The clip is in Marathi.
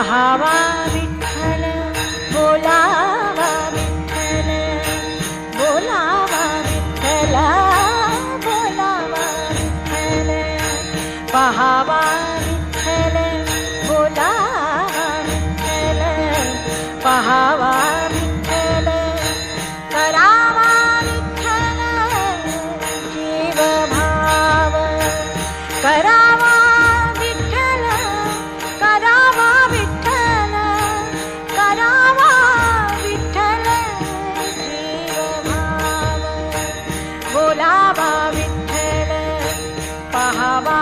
पहावा विठ्ठल बोलावा विठ्ठल बोलावा विठ्ठल बोलावा विठ्ठल पहावा विठ्ठल बोलावा विठ्ठल पहावा विठ्ठल करावा विठ्ठल जीव भाव करावा विठ्ठल करावा विठ्ठल करावा विठ्ठल जीव भाव बोलावा विठ्ठल पहावा